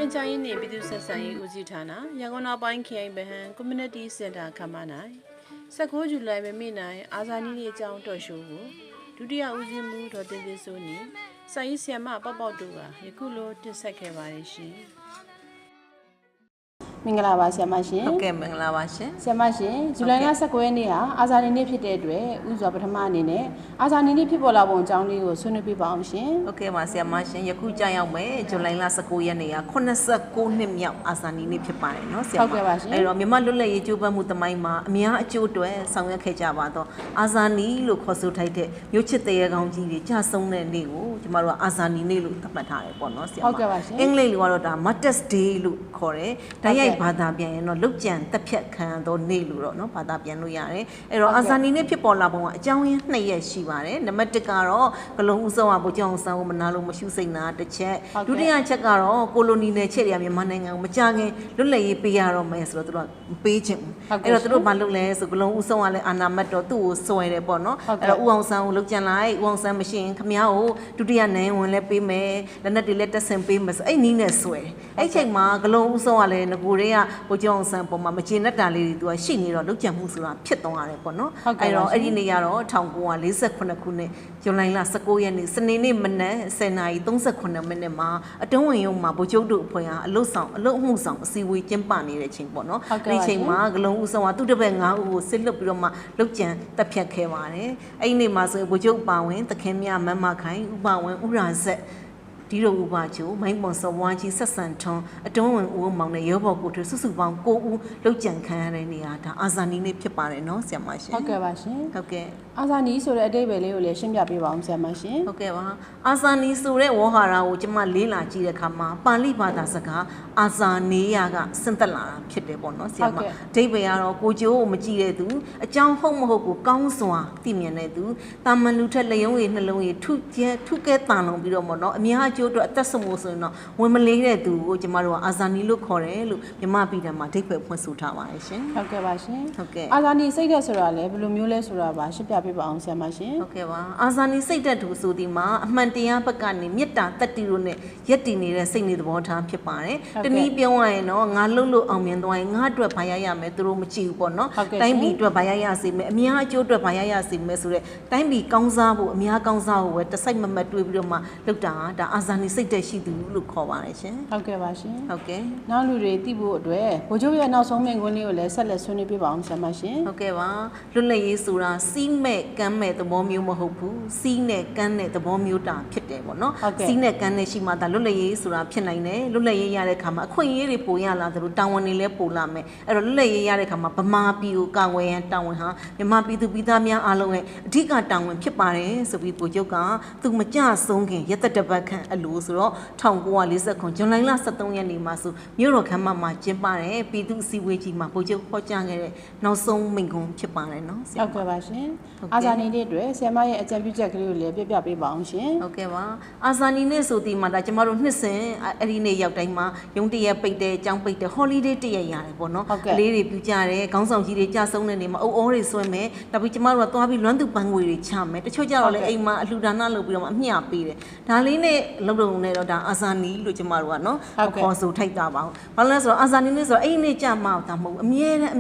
ပြန်ကြားရေးနှင့်ပြည်သူ့ဆက်ဆံရေးဦးစီးဌာနရန်ကုန်နောက်ပိုင်းခရိုင်ဗဟန်း Community Center ခမ်းမ၌19 ဇူလိုင်မိနစ်အာဇာနည်နေ့အကြောင်းတော်ရှိုးကိုဒုတိယဦးစီးမှူးဒေါ်တင်တင်စိုးနှင့်စာရေးဆရာမပေါပေါတို့ကယခုလိုတင်ဆက်ခဲ့ပါတယ်ရှင်မင်္ဂလာပါဆရာမရှင်ဟုတ်ကဲ့မင်္ဂလာပါရှင်ဆရာမရှင်ဇူလိုင်လ19ရက်နေ့ဟာအာဇာနည်နေ့ဖြစ်တဲ့အတွက်ဥစွာပထမအနေနဲ့အာဇာနည်နေ့ဖြစ်ပေါ်လာပုံအကြောင်းလေးကိုဆွေးနွေးပြပါအောင်ရှင်ဟုတ်ကဲ့ပါဆရာမရှင်ယခုကြာရောက်မယ်ဇူလိုင်လ19ရက်နေ့က89နှစ်မြောက်အာဇာနည်နေ့ဖြစ်ပါတယ်နော်ဆရာမဟုတ်ကဲ့ပါရှင်အဲ့တော့မြန်မာလွတ်လပ်ရေးကြိုးပမ်းမှုသမိုင်းမှာအများအကျိုးအတွက်ဆောင်ရွက်ခဲ့ကြပါတော့အာဇာနည်လို့ခေါ်ဆိုထိုက်တဲ့မြို့ချစ်တရေကောင်းကြီးတွေကြာဆုံးတဲ့နေ့ကိုကျမတို့ကအာဇာနည်နေ့လို့သတ်မှတ်ထားတယ်ပေါ့နော်ဆရာမဟုတ်ကဲ့ပါရှင်အင်္ဂလိပ်လိုကတော့ဒါ Mother's Day လို့ခေါ်တယ်ဓာတ်ရိုက်ဘာသာပြန်ရင်တော့လုတ်ကြံတက်ဖြတ်ခံသောနေ့လို့တော့เนาะဘာသာပြန်လို့ရတယ်အဲ့တော့အာဇာနည်နေ့ဖြစ်ပေါ်လာပုံကအကြောင်းရင်း2ရက်ရှိပါတယ်နံပါတ်1ကတော့ကလုံဦးဆောင်ကဗိုလ်ချုပ်အောင်ဆန်းကိုမနာလို့မရှုစိတ်နာတစ်ချက်ဒုတိယချက်ကတော့ကိုလိုနီနယ်ချက်တွေကမြန်မာနိုင်ငံကိုမကြခင်လွတ်လပ်ရေးပေးရတော့မယ်ဆိုတော့သူတို့ကပေးချင်ဘူးအဲ့တော့သူတို့ဘာလုပ်လဲဆိုကလုံဦးဆောင်ကလည်းအာနာမတ်တော့သူ့ကိုစွဲတယ်ပေါ့နော်အဲ့တော့ဦးအောင်ဆန်းကိုလုတ်ကြံလိုက်ဦးအောင်ဆန်းမရှိရင်ခမည်းကိုဒုတိယနိုင်ဝင်လဲပေးမယ်လက်နက်တွေလည်းတက်ဆင်ပေးမယ်ဆိုအဲ့နီးနဲ့စွဲအဲ့ချိန်မှာကလုံဦးဆောင်ကလည်းငကိုတွေကဗိုလ်ချုပ်အောင်ဆန်းပေါ်မှာမကျေနပ်တာလေးတွေသူကရှိနေတော့လုတ်ကြံမှုဆိုတာဖြစ်သွားရတယ်ပေါ့နော်အဲ့တော့အဲ့ဒီနေ့ကတော့1948ခုနှစ်ဇူလိုင်လ19ရက်နေ့စနေနေ့မနက်10:38မိနစ်မှာအတွင်းဝင်ရုံမှာဗိုလ်ချုပ်တို့အဖွဲ့ဟာအလုတ်မှုဆောင်အစည်းအဝေးကျင်းပနေတဲ့ချိန်ပေါ့နော်ဒီချိန်မှာဂလုံးဦးဆောင်ကသူ့တပည့်9ဦးကိုစစ်လွတ်ပြီးတော့မှလုတ်ကြံတပ်ဖြတ်ခဲ့ပါတယ်အဲ့ဒီနေ့မှာဆိုဗိုလ်ချုပ်ပါဝင်သခင်မြမမခိုင်ဥပဝင်ဥရာဆက်ဒီလိုဥပချိုမိုင်းပွန်စောဝါကြီးဆက်ဆန်ထွန်းအတွင်းဝင်ဦးမောင်နဲ့ရောဘော်ကိုတို့စုစုပေါင်း9ဦးလုတ်ကြံခံရတဲ့နေရာဒါအာဇာနည်နေ့ဖြစ်ပါတယ်နော်ဆရာမရှင်ဟုတ်ကဲ့ပါရှင်ဟုတ်ကဲ့အာဇာနည်ဆိုတဲ့အဓိပ္ပာယ်လေးကိုလည်းရှင်းပြပေးပါအောင်ဆရာမရှင်ဟုတ်ကဲ့ပါအာဇာနည်ဆိုတဲ့ဝေါ်ဟာရကိုကျွန်မလေးလာကြည့်တဲ့အခါမှာပါဠိဘာသာစကားအာဇာနေယကဆင့်သက်လာတာဖြစ်တယ်ပေါ့နော်ဆရာမအဓိပ္ပာယ်ကတော့ကိုကျိုးကိုမကြည့်တဲ့သူအကြောင်းဟုတ်မဟုတ်ကိုကောင်းစွာသိမြင်တဲ့သူတာမန်လူထက်လျုံရည်နှလုံးရည်ထုကဲတန်လုံးပြီးတော့ပေါ့နော်အများအကျိုးအတွက်အသက်ဆုံးဖို့ဆိုရင်တော့ဝင်မလေးတဲ့သူကိုကျမတို့ကအာဇာနည်လို့ခေါ်တယ်လို့မြမပြည်တယ်မှာအဓိပ္ပာယ်ဖွင့်ဆိုထားပါတယ်ရှင်ဟုတ်ကဲ့ပါရှင်ဟုတ်ကဲ့အာဇာနည်စိတ်ဓာတ်ဆိုတာလည်းဘယ်လိုမျိုးလဲဆိုတာပါရှင်းပြပေးပါအောင်ဆရာမရှင်ဟုတ်ကဲ့ပါအာဇာနည်စိတ်ဓာတ်သူဆိုဒီမှာအမှန်တရားဘက်ကနေမေတ္တာတတ္တိတို့နဲ့ယက်တည်နေတဲ့စိတ်နေသဘောထားဖြစ်ပါတယ်တနည်းပြောရရင်တော့ငါလှုပ်လို့အောင်မြင်သွားရင်ငါအတွက်ဘာရရမယ်သူတို့မကြည့်ဘူးပေါ့နော်တိုင်းပြည်အတွက်ဘာရရစေမယ်အများအကျိုးအတွက်ဘာရရစေမယ်ဆိုတော့တိုင်းပြည်ကောင်းစားဖို့အများကောင်းစားဖို့ပဲတစိုက်မမတ်တွေးပြီးတော့မှလုပ်တာဒါအာဇာနည်စိတ်ဓာတ်ရှိသူလို့ခေါ်ပါတယ်ရှင်ဟုတ်ကဲ့ပါရှင်ဟုတ်ကဲ့နောက်လူတွေသိဖို့အတွက်ဗိုလ်ချုပ်ရဲ့နောက်ဆုံးမိန့်ခွန်းလေးကိုလည်းဆက်လက်ဆွေးနွေးပြပါအောင်ဆရာမရှင်ဟုတ်ကဲ့ပါလွတ်လပ်ရေးဆိုတာစီးမဲ့ကမ်းမဲ့သဘောမျိုးမဟုတ်ဘူးစီးနဲ့ကမ်းတဲ့သဘောမျိုးတာဖြစ်တယ်ပေါ့နော်စီးနဲ့ကမ်းနဲ့ရှိမှဒါလွတ်လပ်ရေးဆိုတာဖြစ်နိုင်တယ်လွတ်လပ်ရေးရတဲ့ခါမှာအခွင့်အရေးတွေပိုရလာသလိုတာဝန်တွေလည်းပိုလာမယ်အဲ့တော့လွတ်လပ်ရေးရတဲ့ခါမှာဗမာပြည်ကိုကာကွယ်ရန်တာဝန်ဟာမြန်မာပြည်သူပြည်သားများအားလုံးရဲ့အဓိကတာဝန်ဖြစ်ပါတယ်ဆိုပြီးဗိုလ်ချုပ်ကသူမကြဆုံးခင်ရက်သက်တပတ်ခန့်အလိုဆိုတော့1949ဇွန်လ23ရက်နေ့မှာဆိုမြို့တော်ခမ်းမမှာကျင်းပတဲ့ပြည်သူ့အစည်းအဝေးကြီးမှာဗိုလ်ချုပ်ဟောကြားခဲ့တဲ့နောက်ဆုံးမိန့်ခွန်းဖြစ်ပါတယ်နော်ဟုတ်ကဲ့ပါရှင်အာဇာနည်နေ့အတွက်ဆရာမရဲ့အကြံပြုချက်ကလေးကိုလည်းပြပြပေးပါအောင်ရှင်ဟုတ်ကဲ့ပါအာဇာနည်နေ့ဆိုဒီမှာဒါကျမတို့နှစ်စဉ်အဲ့ဒီနေ့ရောက်တိုင်းမှာရုံးတရက်ပိတ်တယ်ကျောင်းပိတ်တယ် holiday တရက်ရတယ်ပေါ့နော်ကလေးတွေပြူကြတယ်ခေါင်းဆောင်ကြီးတွေကြာဆုံးတဲ့နေ့မှာအုပ်အောတွေဆွဲမယ်နောက်ပြီးကျမတို့ကသွားပြီးလွမ်းသူပန်းငွေတွေချမယ်တချို့ကြတော့လည်းအိမ်မှာအလှူဒါနလုပ်ပြီးတော့မှအမျှပေးတယ်ဒါလေးနဲ့လုံလုံနဲ့တော့ဒါအာဇာနည်လို့ကျမတို့ကနော်ခေါ်ဆိုထိုက်တာပါဘာလို့လဲဆိုတော့အာဇာနည်နေ့ဆိုတော့အဲ့ဒီနေ့ကြာမှတာမဟုတ်အမြဲတမ်း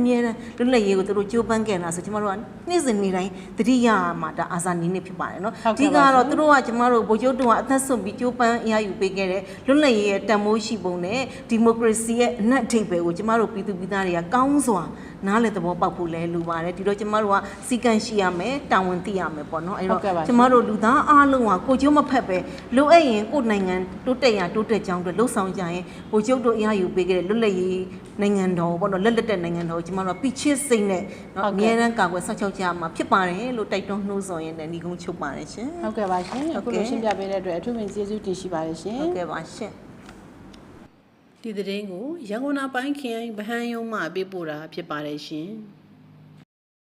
လွတ်လပ်ရေးကိုသူတို့ကြိုးပမ်းခဲ့တာဆိုကျမတို့ကနေ့စဉ်နေ့တိုင်းတတိယမှာဒါအာဇာနည်နေ့ဖြစ်ပါတယ်နော်ဒီကတော့သူတို့ကကျမတို့ဗိုလ်ချုပ်တို့ကအသက်ဆုံးပြီးကြိုးပမ်းအရယူပေးခဲ့တဲ့လွတ်လပ်ရေးရဲ့တန်ဖိုးရှိပုံနဲ့ဒီမိုကရေစီရဲ့အနက်အဓိပ္ပာယ်ကိုကျမတို့ပြည်သူပြည်သားတွေကကောင်းစွာနားလည်သဘောပေါက်ဖို့လဲလိုပါတယ်ဒီတော့ကျမတို့ကစီကံရှိရမယ်တာဝန်သိရမယ်ပေါ့နော်အဲ့တော့ကျမတို့လူသားအားလုံးကကိုကျိုးမဖက်ပဲလိုအပ်ရင်ကိုနိုင်ငံတိုးတက်ကြောင်းအတွက်လှုပ်ဆောင်ကြရင်ဗိုလ်ချုပ်တို့အရယူပေးခဲ့တဲ့လွတ်လပ်ရေးနိုင်ငံတော်ပေါ့နော်လက်တဲ့နိုင်ငံတော်ကိုကျမတို့ကပြချစ်စိတ်နဲ့နော်အမြဲတမ်းကာကွယ်ဆောက်ရှောက်ကြမှာဖြစ်ပါတယ်လို့တိုက်တွန်းနှိုးဆော်ရင်းနဲ့ညီကုန်းချုပ်ပါတယ်ရှင်ဟုတ်ကဲ့ပါရှင်အခုလိုရှင်းပြပေးတဲ့အတွက်အထူးပင်ကျေးဇူးတင်ရှိပါတယ်ရှင်ဟုတ်ကဲ့ပါရှင်ဒီသတင်းကိုရန်ကုန်နောက်ပိုင်းခရိုင်ဗဟန်းရုံးမှပေးပို့တာဖြစ်ပါတယ်ရှင်